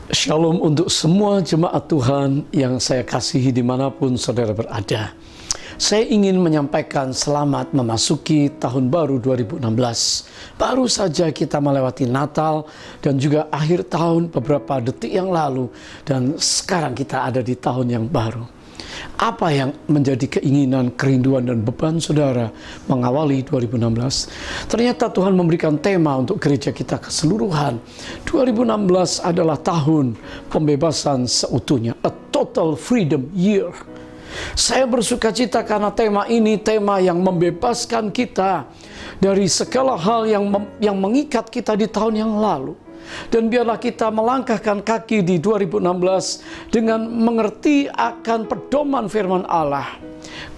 Shalom untuk semua jemaat Tuhan yang saya kasihi dimanapun saudara berada. Saya ingin menyampaikan selamat memasuki tahun baru 2016. Baru saja kita melewati Natal dan juga akhir tahun beberapa detik yang lalu. Dan sekarang kita ada di tahun yang baru. Apa yang menjadi keinginan, kerinduan, dan beban saudara mengawali 2016? Ternyata Tuhan memberikan tema untuk gereja kita keseluruhan. 2016 adalah tahun pembebasan seutuhnya, a total freedom year. Saya bersuka cita karena tema ini tema yang membebaskan kita dari segala hal yang mengikat kita di tahun yang lalu. Dan biarlah kita melangkahkan kaki di 2016 dengan mengerti akan pedoman firman Allah.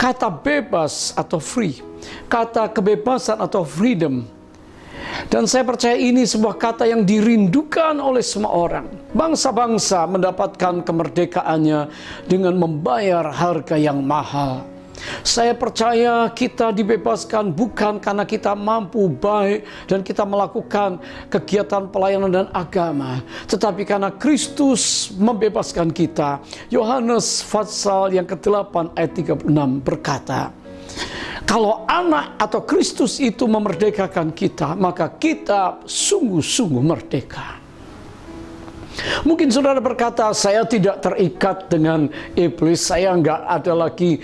Kata bebas atau free, kata kebebasan atau freedom. Dan saya percaya ini sebuah kata yang dirindukan oleh semua orang. Bangsa-bangsa mendapatkan kemerdekaannya dengan membayar harga yang mahal. Saya percaya kita dibebaskan bukan karena kita mampu baik dan kita melakukan kegiatan pelayanan dan agama, tetapi karena Kristus membebaskan kita. Yohanes pasal yang ke-8 ayat 36 berkata, kalau anak atau Kristus itu memerdekakan kita, maka kita sungguh-sungguh merdeka. Mungkin saudara berkata, saya tidak terikat dengan iblis, saya nggak ada lagi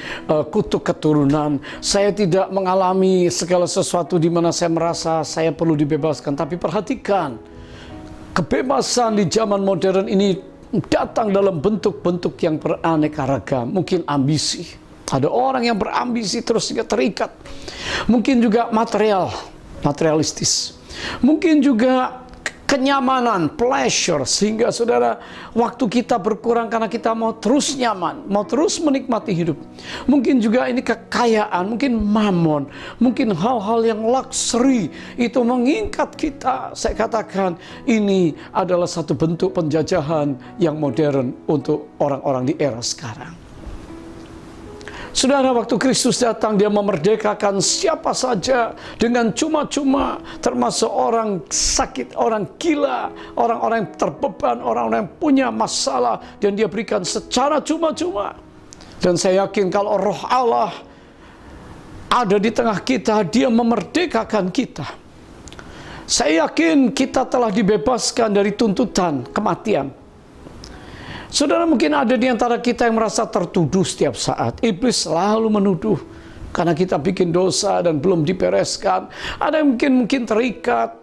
kutuk keturunan, saya tidak mengalami segala sesuatu di mana saya merasa saya perlu dibebaskan. Tapi perhatikan, kebebasan di zaman modern ini datang dalam bentuk-bentuk yang beraneka ragam. Mungkin ambisi, ada orang yang berambisi terus terikat. Mungkin juga materialistis. Mungkin juga kenyamanan, pleasure, sehingga saudara, waktu kita berkurang karena kita mau terus nyaman, mau terus menikmati hidup. Mungkin juga ini kekayaan, mungkin mamon, mungkin hal-hal yang luxury, itu mengikat kita. Saya katakan ini adalah satu bentuk penjajahan yang modern untuk orang-orang di era sekarang. Saudara, waktu Kristus datang, dia memerdekakan siapa saja dengan cuma-cuma, termasuk orang sakit, orang gila, orang-orang yang terbeban, orang-orang yang punya masalah, dan dia berikan secara cuma-cuma. Dan saya yakin kalau Roh Allah ada di tengah kita, dia memerdekakan kita. Saya yakin kita telah dibebaskan dari tuntutan kematian. Saudara, mungkin ada di antara kita yang merasa tertuduh setiap saat. Iblis selalu menuduh karena kita bikin dosa dan belum dibereskan. Ada yang mungkin terikat,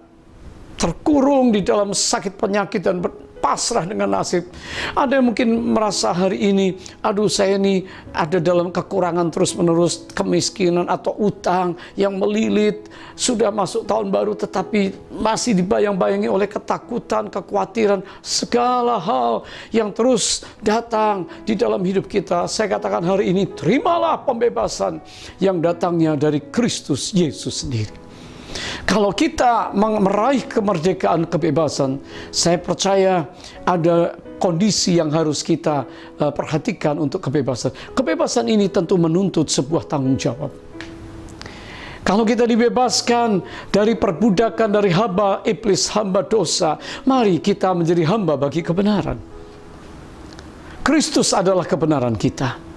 terkurung di dalam sakit penyakit dan pasrah dengan nasib. Ada yang mungkin merasa hari ini, aduh saya ini ada dalam kekurangan terus-menerus, kemiskinan atau utang yang melilit. Sudah masuk tahun baru tetapi masih dibayang-bayangi oleh ketakutan, kekhawatiran, segala hal yang terus datang di dalam hidup kita. Saya katakan hari ini, terimalah pembebasan yang datangnya dari Kristus Yesus sendiri. Kalau kita meraih kemerdekaan, kebebasan, saya percaya ada kondisi yang harus kita perhatikan untuk kebebasan. Kebebasan ini tentu menuntut sebuah tanggung jawab. Kalau kita dibebaskan dari perbudakan, dari hamba iblis, hamba dosa, mari kita menjadi hamba bagi kebenaran. Kristus adalah kebenaran kita.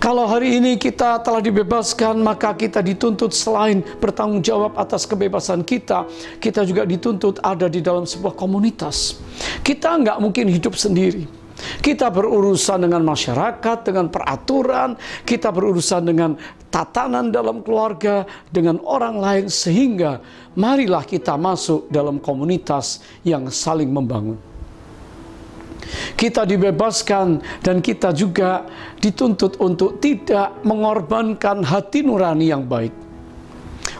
Kalau hari ini kita telah dibebaskan, maka kita dituntut selain bertanggung jawab atas kebebasan kita, kita juga dituntut ada di dalam sebuah komunitas. Kita nggak mungkin hidup sendiri. Kita berurusan dengan masyarakat, dengan peraturan, kita berurusan dengan tatanan dalam keluarga, dengan orang lain, sehingga marilah kita masuk dalam komunitas yang saling membangun. Kita dibebaskan dan kita juga dituntut untuk tidak mengorbankan hati nurani yang baik.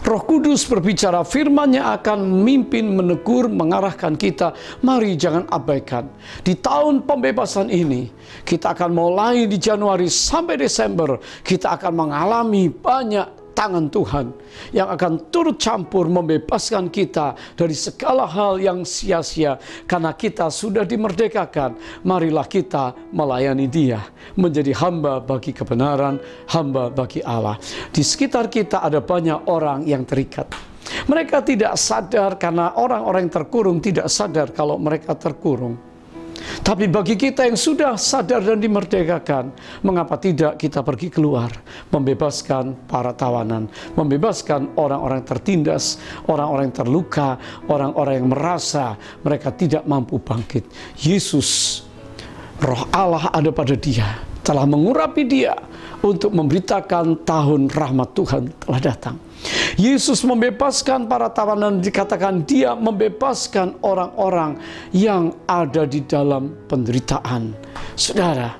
Roh Kudus berbicara, firman-Nya akan memimpin, menegur, mengarahkan kita. Mari jangan abaikan. Di tahun pembebasan ini, kita akan mulai di Januari sampai Desember, kita akan mengalami banyak tangan Tuhan yang akan turut campur membebaskan kita dari segala hal yang sia-sia. Karena kita sudah dimerdekakan, marilah kita melayani Dia, menjadi hamba bagi kebenaran, hamba bagi Allah. Di sekitar kita ada banyak orang yang terikat. Mereka tidak sadar, karena orang-orang yang terkurung tidak sadar kalau mereka terkurung. Tapi bagi kita yang sudah sadar dan dimerdekakan, mengapa tidak kita pergi keluar, membebaskan para tawanan, membebaskan orang-orang tertindas, orang-orang yang terluka, orang-orang yang merasa mereka tidak mampu bangkit. Yesus, Roh Allah ada pada dia, telah mengurapi dia untuk memberitakan tahun rahmat Tuhan telah datang. Yesus membebaskan para tawanan, dikatakan dia membebaskan orang-orang yang ada di dalam penderitaan. Saudara,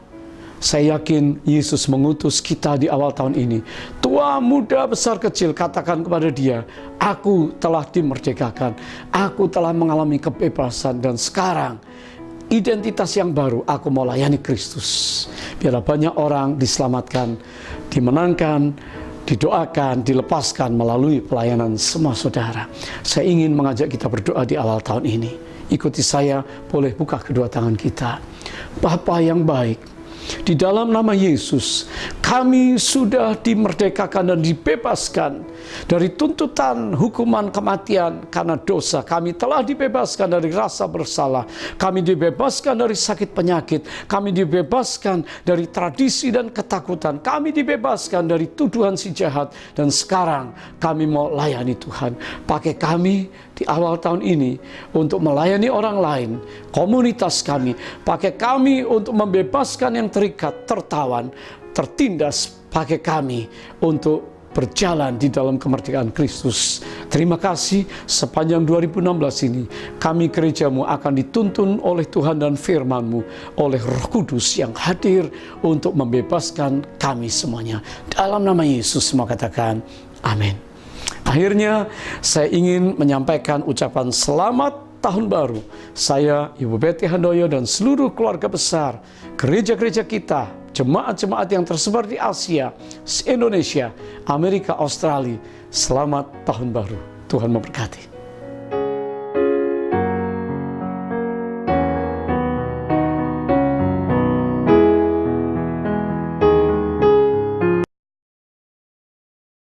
saya yakin Yesus mengutus kita di awal tahun ini. Tua, muda, besar, kecil, katakan kepada dia, aku telah dimerdekakan, aku telah mengalami kebebasan, dan sekarang identitas yang baru, aku mau layani Kristus. Biarlah banyak orang diselamatkan, dimenangkan, didoakan, dilepaskan melalui pelayanan semua saudara. Saya ingin mengajak kita berdoa di awal tahun ini. Ikuti saya, boleh buka kedua tangan kita. Bapa yang baik, di dalam nama Yesus, kami sudah dimerdekakan dan dibebaskan dari tuntutan hukuman kematian karena dosa. Kami telah dibebaskan dari rasa bersalah. Kami dibebaskan dari sakit penyakit. Kami dibebaskan dari tradisi dan ketakutan. Kami dibebaskan dari tuduhan si jahat. Dan sekarang kami mau layani Tuhan. Pakai kami di awal tahun ini untuk melayani orang lain, komunitas kami. Pakai kami untuk membebaskan yang terikat, tertawan, tertindas. Pakai kami untuk berjalan di dalam kemerdekaan Kristus. Terima kasih, sepanjang 2016 ini kami gerejamu akan dituntun oleh Tuhan dan firman-Mu, oleh Roh Kudus yang hadir untuk membebaskan kami semuanya. Dalam nama Yesus semua katakan amin. Akhirnya saya ingin menyampaikan ucapan selamat tahun baru. Saya, Ibu Betty Handoyo, dan seluruh keluarga besar gereja-gereja kita, jemaat-jemaat yang tersebar di Asia, Indonesia, Amerika, Australia. Selamat tahun baru. Tuhan memberkati.